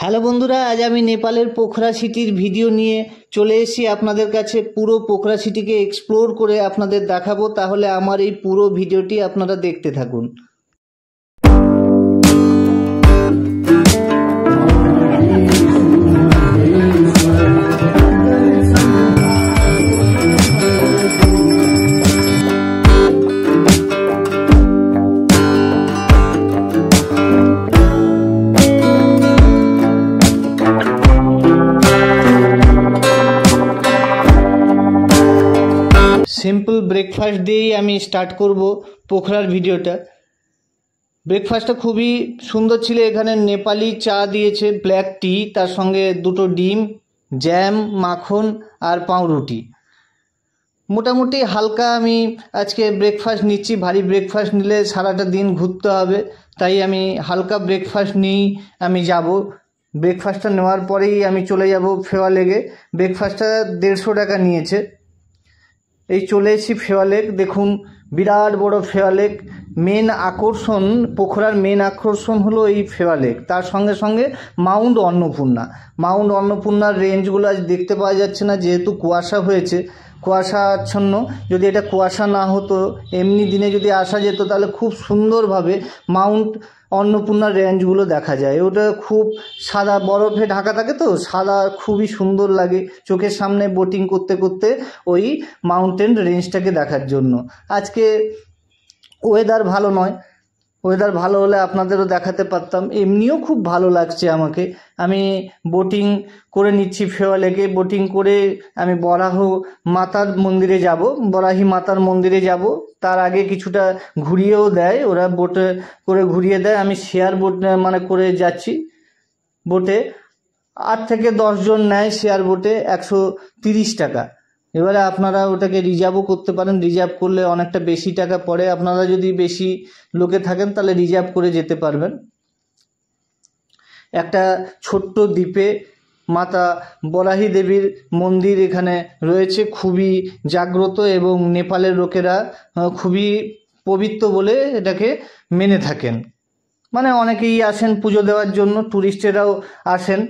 Hello বন্ধুরা, আজ আমি নেপালের পোখরা সিটির ভিডিও নিয়ে চলে এসেছি আপনাদের কাছে। পুরো পোখরা সিটিকে এক্সপ্লোর করে আপনাদের দেখাবো, তাহলে আমার এই পুরো ভিডিওটি আপনারা দেখতে থাকুন। সিম্পল ব্রেকফাস্ট দিয়েই আমি স্টার্ট করব পোখরার ভিডিওটা। ব্রেকফাস্টটা খুবই সুন্দর ছিল। এখানে নেপালি চা দিয়েছে, ব্ল্যাক টি, তার সঙ্গে দুটো ডিম, জ্যাম, মাখন আর পাউরুটি। মোটামুটি হালকা আমি আজকে ব্রেকফাস্ট নিচ্ছি। ভারী ব্রেকফাস্ট নিলে সারাটা দিন ঘুরতে হবে, তাই আমি হালকা ব্রেকফাস্ট নিয়েই আমি যাব। ব্রেকফাস্টটা নেওয়ার পরেই আমি চলে যাব ফেওয়া লেগে। ব্রেকফাস্টটা 150 টাকা নিয়েছে। এই চলে এসেছি ফেওয়া লেক। দেখুন, বিরাট বড় ফেওয়া লেক। মেন আকর্ষণ, পোখরার মেন আকর্ষণ হলো এই ফেওয়া লেক। তার সঙ্গে সঙ্গে মাউন্ট অন্নপূর্ণার রেঞ্জগুলো আজ দেখতে পাওয়া যাচ্ছে না, যেহেতু কুয়াশা হয়েছে, কুয়াশা আচ্ছন্ন। যদি এটা কুয়াশা না হতো, এমনি দিনে যদি আসা যেত, তাহলে খুব সুন্দরভাবে মাউন্ট অন্নপূর্ণার রেঞ্জগুলো দেখা যায়। ওটা খুব সাদা বরফে ঢাকা থাকে, তো সাদা, খুবই সুন্দর লাগে চোখের সামনে বোটিং করতে করতে ওই মাউন্টেন রেঞ্জটাকে দেখার জন্য। আজকে ওয়েদার ভালো নয়, ওয়েদার ভালো হলে আপনাদেরও দেখাতে পারতাম। এমনিও খুব ভালো লাগছে আমাকে। আমি বোটিং করে নিচ্ছি ফেওয়া লেকে। বোটিং করে আমি বরাহি মাতার মন্দিরে যাব। তার আগে কিছুটা ঘুরিয়েও দেয়, ওরা বোটে করে ঘুরিয়ে দেয়। আমি শেয়ার বোট করে যাচ্ছি বোটে। 8 থেকে 10 জন নেয় শেয়ার বোটে, 130 টাকা। এবারে আপনারা ওটাকে রিজার্ভও করতে পারেন। রিজার্ভ করলে অনেকটা বেশি টাকা পড়ে। আপনারা যদি বেশি লোকে থাকেন তাহলে রিজার্ভ করে যেতে পারবেন। একটা ছোট্ট দ্বীপে মাতা বরাহি দেবীর মন্দির এখানে রয়েছে, খুবই জাগ্রত, এবং নেপালের লোকেরা খুবই পবিত্র বলে এটাকে মেনে থাকেন। অনেকেই আসেন পুজো দেওয়ার জন্য, টুরিস্টেরাও আসেন।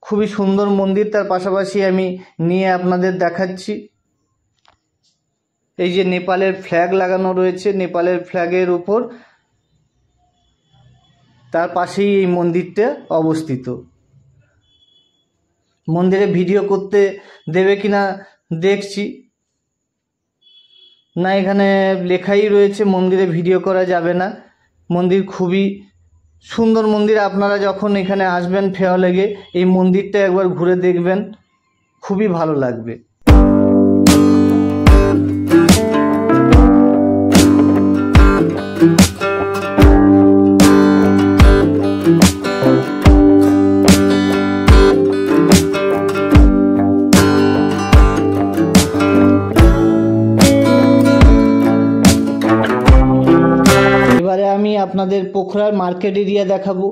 খুবই সুন্দর মন্দির। তার পাশাপাশি আমি নিয়ে আপনাদের দেখাচ্ছি, এই যে নেপালের ফ্ল্যাগ লাগানো রয়েছে, নেপালের ফ্ল্যাগের উপর তার পাশেই এই মন্দিরটা অবস্থিত। মন্দিরে ভিডিও করতে দেবে কিনা দেখছি। না, এখানে লেখাই রয়েছে মন্দিরে ভিডিও করা যাবে না। মন্দির খুবই সুন্দর মন্দির। আপনারা যখন এখানে আসবেন ফেওয়া লেগে, এই মন্দিরটা একবার ঘুরে দেখবেন, খুবই ভালো লাগবে। এবারে আমি আপনাদের পোখরার মার্কেট এরিয়া দেখাবো।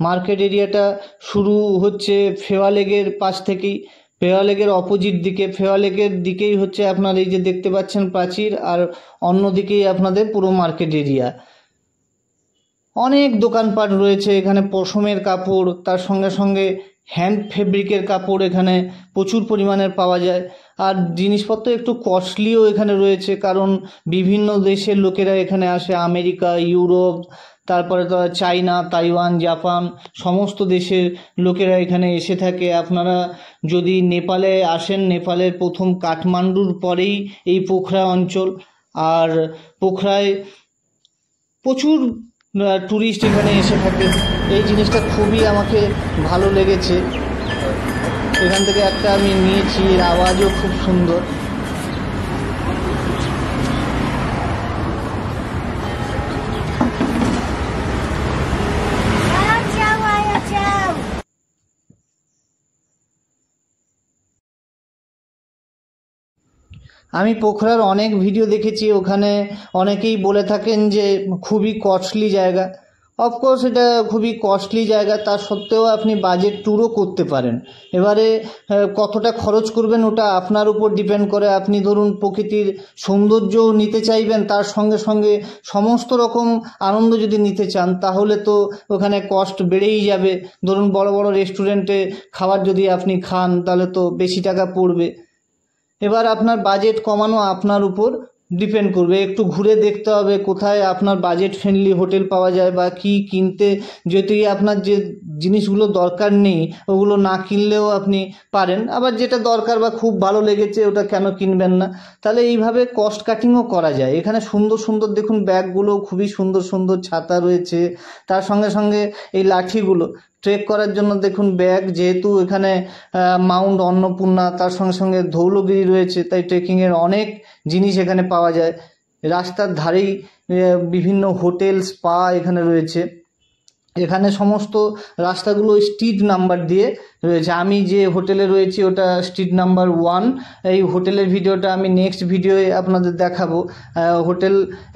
মার্কেট এরিয়াটা শুরু হচ্ছে ফেওয়া লেকের পাশ থেকেই। ফেওয়া লেকের অপোজিট দিকে, ফেওয়া লেকের দিকেই হচ্ছে আপনার এই যে দেখতে পাচ্ছেন প্রাচীর, আর অন্যদিকেই আপনাদের পুরো মার্কেট এরিয়া। অনেক দোকানপাট রয়েছে এখানে। পশমের কাপড়, তার সঙ্গে সঙ্গে হ্যান্ড ফেব্রিকের কাপড় এখানে প্রচুর পরিমাণে পাওয়া যায়। আর জিনিসপত্র একটু কস্টলিও এখানে রয়েছে, কারণ বিভিন্ন দেশের লোকেরা এখানে আসে। আমেরিকা, ইউরোপ, তারপরে তো চায়না, তাইওয়ান, জাপান, সমস্ত দেশের লোকেরা এখানে এসে থাকে। আপনারা যদি নেপালে আসেন, নেপালের প্রথম কাঠমান্ডুর পরেই এই পোখরা অঞ্চল। আর পোখরায় প্রচুর টুরিস্ট এখানে এসে থাকে। এই জিনিসটা খুবই আমাকে ভালো লেগেছে। এখান থেকে একটা আমি নিয়েছি, এর আওয়াজও খুব সুন্দর। আমি পোখরার অনেক ভিডিও দেখেছি, ওখানে অনেকেই বলে থাকেন যে খুবই কস্টলি জায়গা। অফকোর্স এটা খুবই কস্টলি জায়গা, তা সত্ত্বেও আপনি বাজেট ট্যুরও করতে পারেন। এবারে কতটা খরচ করবেন ওটা আপনার উপর ডিপেন্ড করে। আপনি ধরুন প্রকৃতির সৌন্দর্যও নিতে চাইবেন, তার সঙ্গে সঙ্গে সমস্ত রকম আনন্দ যদি নিতে চান তাহলে তো ওখানে কস্ট বেড়েই যাবে। ধরুন বড় বড় রেস্টুরেন্টে খাবার যদি আপনি খান তাহলে তো বেশি টাকা পড়বে। এবার আপনার বাজেট কমানো আপনার উপর ডিপেন্ড করবে। একটু ঘুরে দেখতে হবে কোথায় আপনার বাজেট ফ্রেন্ডলি হোটেল পাওয়া যায় বা কি কিনতে, যদি আপনার যে জিনিসগুলো দরকার নেই ওগুলো না কিনলেও আপনি পারেন, আবার যেটা দরকার বা খুব ভালো লেগেছে ওটা কেন কিনবেন না। তাহলে এইভাবে কস্ট কাটিংও করা যায়। এখানে সুন্দর সুন্দর দেখুন ব্যাগগুলো খুবই সুন্দর সুন্দর, ছাতা রয়েছে, তার সঙ্গে সঙ্গে এই লাঠিগুলো ট্রেক করার জন্য দেখুন ব্যাগ, যেহেতু এখানে মাউন্ট অন্নপূর্ণা তার সঙ্গে সঙ্গে ধৌলগিরি রয়েছে, তাই ট্রেকিংয়ের অনেক জিনিস এখানে পাওয়া যায়। রাস্তার ধারেই বিভিন্ন হোটেল, স্পা এখানে রয়েছে। এখানে সমস্ত রাস্তাগুলো স্ট্রিট নাম্বার দিয়ে রয়েছে। আমি যে হোটেলে রয়েছি ওটা স্ট্রিট নাম্বার 1। এই হোটেলের ভিডিওটা আমি নেক্সট ভিডিওয়ে আপনাদের দেখাবো। হোটেল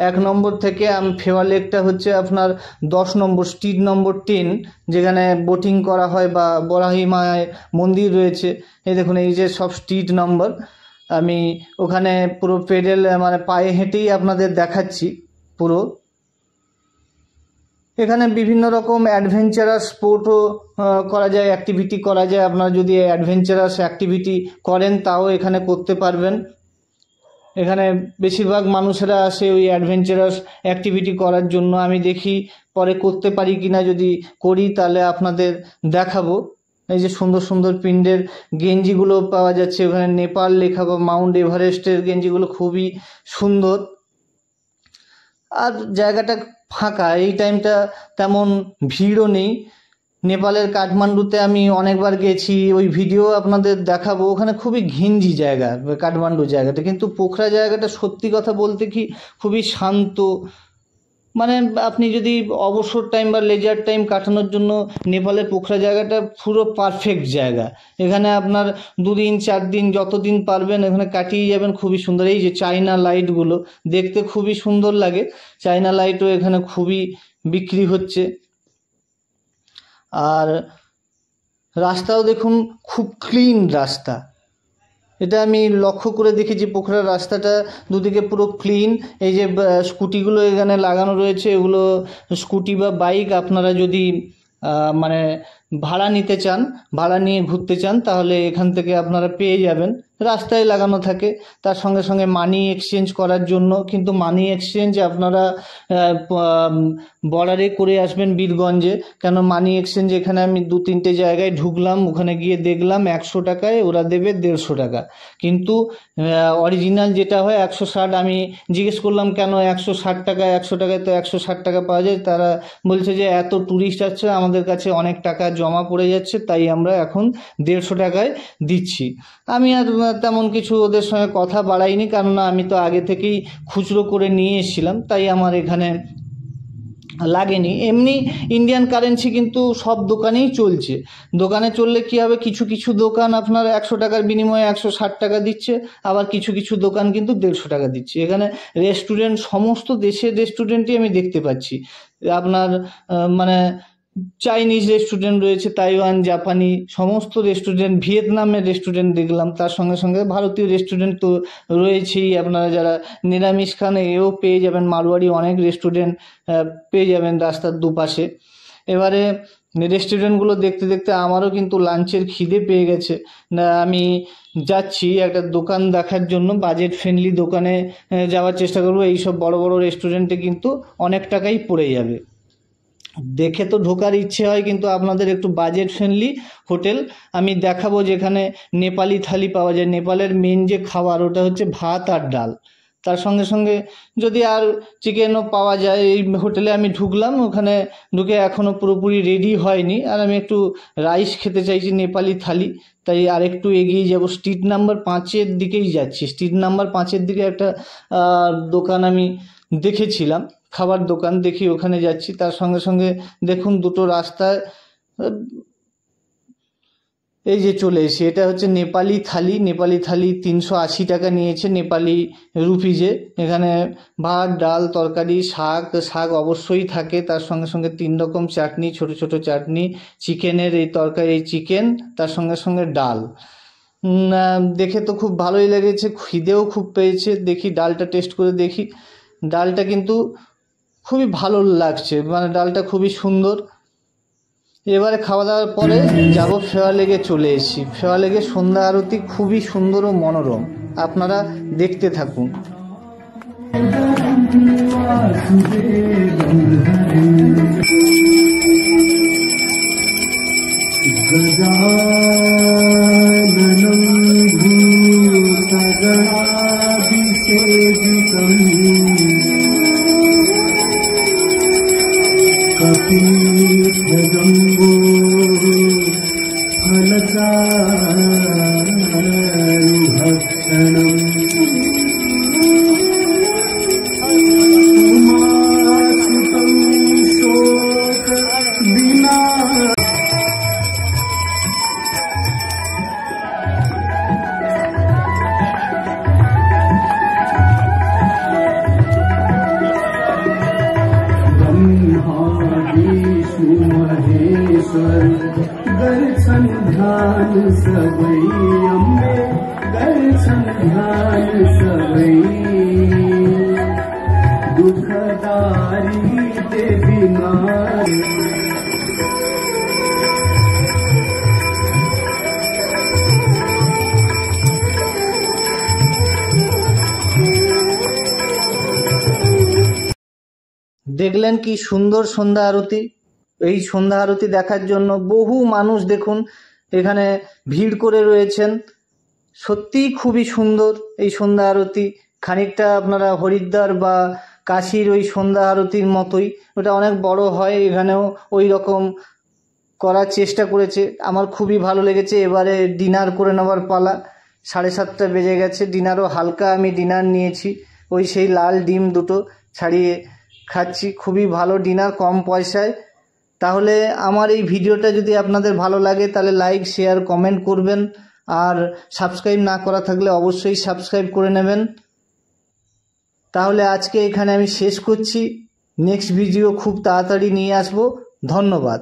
1 নম্বর থেকে ফেওয়া লেকটা হচ্ছে আপনার 10 নম্বর, স্ট্রিট নম্বর 10, যেখানে বোটিং করা হয় বা বরাহি মায়ের মন্দির রয়েছে। এই দেখুন এই যে সব স্ট্রিট নম্বর। আমি ওখানে পুরো পেডেল মানে পায়ে হেঁটেই আপনাদের দেখাচ্ছি পুরো। এখানে বিভিন্ন রকম অ্যাডভেঞ্চারাস স্পোর্টও করা যায়, অ্যাক্টিভিটি করা যায়। আপনারা যদি অ্যাডভেঞ্চারাস অ্যাক্টিভিটি করেন তাও এখানে করতে পারবেন। এখানে বেশিরভাগ মানুষেরা আসে ওই অ্যাডভেঞ্চারাস অ্যাক্টিভিটি করার জন্য। আমি দেখি পরে করতে পারি কিনা, যদি করি তাহলে আপনাদের দেখাবো। এই যে সুন্দর সুন্দর প্রিন্টের গেঞ্জিগুলো পাওয়া যাচ্ছে ওখানে, নেপাল লেখা বা মাউন্ট এভারেস্টের গেঞ্জিগুলো খুবই সুন্দর। আর জায়গাটা ফাঁকা, এই টাইমটা তেমন ভিড়ও নেই। নেপালের কাঠমান্ডুতে আমি অনেকবার গেছি, ওই ভিডিও আপনাদের দেখাবো। ওখানে খুবই ঘিঞ্জি জায়গা কাঠমান্ডু জায়গাটা, কিন্তু পোখরা জায়গাটা সত্যি কথা বলতে কি খুবই শান্ত। মানে আপনি যদি অবসর টাইম বা লেজার টাইম কাটানোর জন্য নেপালের পোখরা জায়গাটা পুরো পারফেক্ট জায়গা। এখানে আপনার 2 দিন 4 দিন যতদিন পারবেন এখানে কাটিয়ে যাবেন, খুবই সুন্দর। এই যে চায়না লাইটগুলো দেখতে খুবই সুন্দর লাগে, চায়না লাইটও এখানে খুবই বিক্রি হচ্ছে। আর রাস্তাও দেখুন খুব ক্লিন রাস্তা, এটা আমি লক্ষ্য করে দেখেছি। পোখরার রাস্তাটা দুদিকে পুরো ক্লিন। এই যে স্কুটিগুলো এখানে লাগানো রয়েছে, এগুলো স্কুটি বা বাইক আপনারা যদি মানে ভাড়া নিতে চান, ভাড়া নিয়ে ঘুরতে চান, তাহলে এখান থেকে আপনারা পেয়ে যাবেন। রাস্তায় লাগানো থাকে। তার সঙ্গে সঙ্গে মানি এক্সচেঞ্জ করার জন্য, কিন্তু মানি এক্সচেঞ্জ আপনারা বর্ডারে করে আসবেন বীরগঞ্জে। কেন মানি এক্সচেঞ্জ এখানে আমি 2-3টে জায়গায় ঢুকলাম, ওখানে গিয়ে দেখলাম 100 টাকায় ওরা দেবে 150 টাকা, কিন্তু অরিজিনাল যেটা হয় 160। আমি জিজ্ঞেস করলাম কেন 160 টাকা, 100 টাকায় তো 160 টাকা পাওয়া যায়। তারা বলছে যে এত ট্যুরিস্ট আসছে, আমাদের কাছে অনেক টাকা জমা পড়ে যাচ্ছে, তাই আমরা এখন 150 টাকায় দিচ্ছি। আমি আর তেমন কিছু ওদের সঙ্গে কথা বাড়াইনি, কেননা আমি তো আগে থেকেই খুচরো করে নিয়ে এসেছিলাম, তাই আমার এখানে লাগেনি। এমনি ইন্ডিয়ান কারেন্সি কিন্তু সব দোকানেই চলছে। দোকানে চললে কী হবে, কিছু কিছু দোকান আপনার 100 টাকার বিনিময়ে 160 টাকা দিচ্ছে, আবার কিছু কিছু দোকান কিন্তু 150 টাকা দিচ্ছে। এখানে রেস্টুরেন্ট, সমস্ত দেশের রেস্টুরেন্টই আমি দেখতে পাচ্ছি। আপনার মানে চাইনিজ রেস্টুরেন্ট রয়েছে, তাইওয়ান, জাপানি, সমস্ত রেস্টুরেন্ট, ভিয়েতনামের রেস্টুরেন্ট দেখলাম। তার সঙ্গে সঙ্গে ভারতীয় রেস্টুরেন্ট তো রয়েছেই। আপনারা যারা নিরামিষ খান এও পেয়ে যাবেন, মারোয়ারি অনেক রেস্টুরেন্ট পেয়ে যাবেন রাস্তার দুপাশে। এবারে রেস্টুরেন্টগুলো দেখতে দেখতে আমারও কিন্তু লাঞ্চের খিদে পেয়ে গেছে। আমি যাচ্ছি একটা দোকান দেখার জন্য, বাজেট ফ্রেন্ডলি দোকানে যাওয়ার চেষ্টা করবো। এইসব বড় বড় রেস্টুরেন্টে কিন্তু অনেক টাকাই পড়ে যাবে। দেখে তো ঢোকার ইচ্ছে হয়, কিন্তু আপনাদের একটু বাজেট ফ্রেন্ডলি হোটেল আমি দেখাবো, যেখানে নেপালি থালি পাওয়া যায়। নেপালের মেন যে খাবার ওটা হচ্ছে ভাত আর ডাল, তার সঙ্গে সঙ্গে যদি আর চিকেনও পাওয়া যায়। এই হোটেলে আমি ঢুকলাম, ওখানে ঢুকে এখনও পুরোপুরি রেডি হয়নি, আর আমি একটু রাইস খেতে চাইছি, নেপালি থালি। তাই আর একটু এগিয়ে যাব, স্ট্রিট নাম্বার 5-এর দিকেই যাচ্ছি। স্ট্রিট নাম্বার 5-এর দিকে একটা দোকান আমি দেখেছিলাম, খাবার দোকান, দেখি ওখানে যাচ্ছি। তার সঙ্গে সঙ্গে দেখুন দুটো রাস্তায় এই যে চলে এসে, এটা হচ্ছে নেপালি থালি। নেপালি থালি 380 টাকা নিয়েছে নেপালি রুপিজে। এখানে ভাত, ডাল, তরকারি, শাক অবশ্যই থাকে, তার সঙ্গে সঙ্গে 3 রকম চাটনি, ছোট ছোট চাটনি, চিকেনের এই তরকারি, এই চিকেন, তার সঙ্গে সঙ্গে ডাল। দেখে তো খুব ভালোই লেগেছে, খিদেও খুব পেয়েছে। দেখি ডালটা টেস্ট করে দেখি। ডালটা কিন্তু খুবই ভালো লাগছে, মানে ডালটা খুবই সুন্দর। এবারে খাওয়া দাওয়ার পরে যাব ফেওয়া লেগে। চলে এসেছি ফেওয়া লেগে। সন্ধ্যা আরতি খুবই সুন্দর ও মনোরম, আপনারা দেখতে থাকুন। कपिध्वजम्बो फलचारुभक्षणम् उमासुतं शोक विना। विष्णु महेश्वर दर्शन ध्यान सबई, अम्बे दर्शन ध्यान सबई। दुखदारी ते बीमार দেখলেন কি সুন্দর সন্ধ্যা আরতি। এই সন্ধ্যা আরতি দেখার জন্য বহু মানুষ দেখুন এখানে ভিড় করে রয়েছেন। সত্যিই খুবই সুন্দর এই সন্ধ্যা আরতি। খানিকটা আপনারা হরিদ্বার বা কাশীর ওই সন্ধ্যা আরতির মতোই, ওটা অনেক বড় হয়, এখানেও ওই রকম করার চেষ্টা করেছে। আমার খুবই ভালো লেগেছে। এবারে ডিনার করে নেওয়ার পালা। 7:30 বেজে গেছে। ডিনারও হালকা আমি ডিনার নিয়েছি, ওই সেই লাল ডিম দুটো ছাড়িয়ে খাচ্ছি। খুবই ভালো ডিনার, কম পয়সায়। তাহলে আমার এই ভিডিওটা যদি আপনাদের ভালো লাগে তাহলে লাইক, শেয়ার, কমেন্ট করবেন। আর সাবস্ক্রাইব না করা থাকলে অবশ্যই সাবস্ক্রাইব করে নেবেন। তাহলে আজকে এখানে আমি শেষ করছি। নেক্সট ভিডিও খুব তাড়াতাড়ি নিয়ে আসবো। ধন্যবাদ।